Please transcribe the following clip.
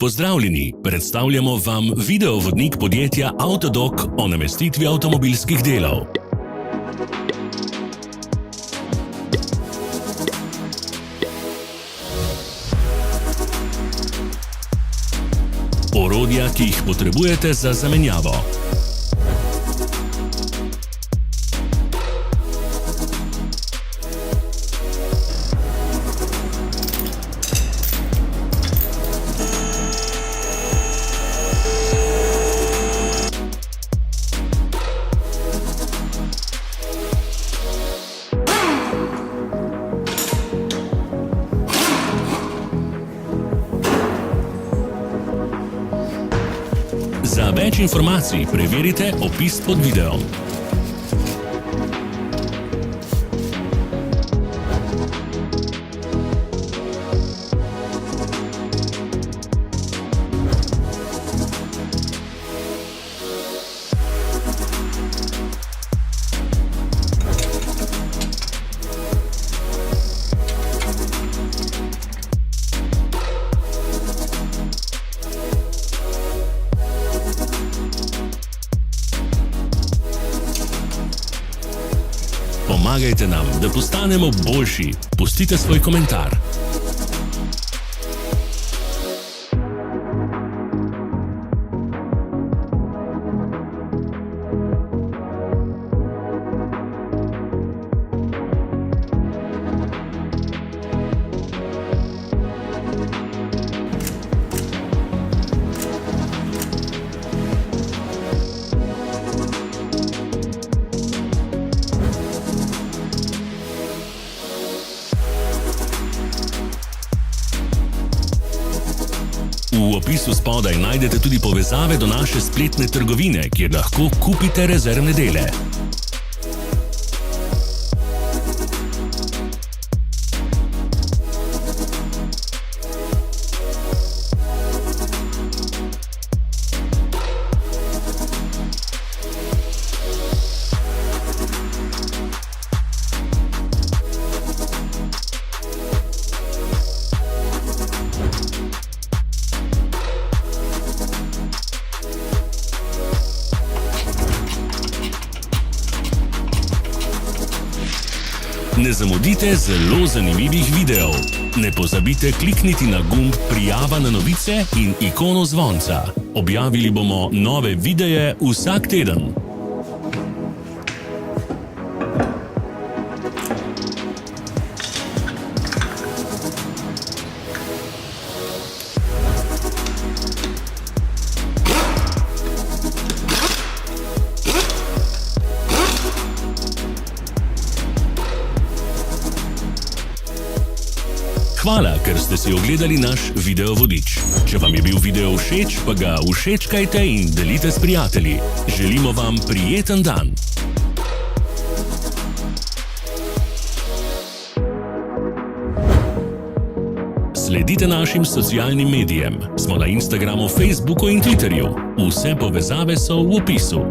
Pozdravljeni, predstavljamo vam videovodnik podjetja Avtodok o namestitvi avtomobilskih delov. Orodja, ki jih potrebujete za zamenjavo. Za več informacij preverite opis pod videom. Pomagajte nam, da postanemo boljši. Pustite svoj komentar. V opisu spodaj najdete tudi povezave do naše spletne trgovine, kjer lahko kupite rezervne dele. Ne zamudite zelo zanimivih videov. Ne pozabite klikniti na gumb Prijava na novice in ikono zvonca. Objavili bomo nove videe vsak teden. Hvala, ker ste si ogledali naš videovodič. Če vam je bil video všeč, pa ga všečkajte in delite s prijatelji. Želimo vam prijeten dan! Sledite našim socialnim medijem. Smo na Instagramu, Facebooku in Twitterju. Vse povezave so v opisu.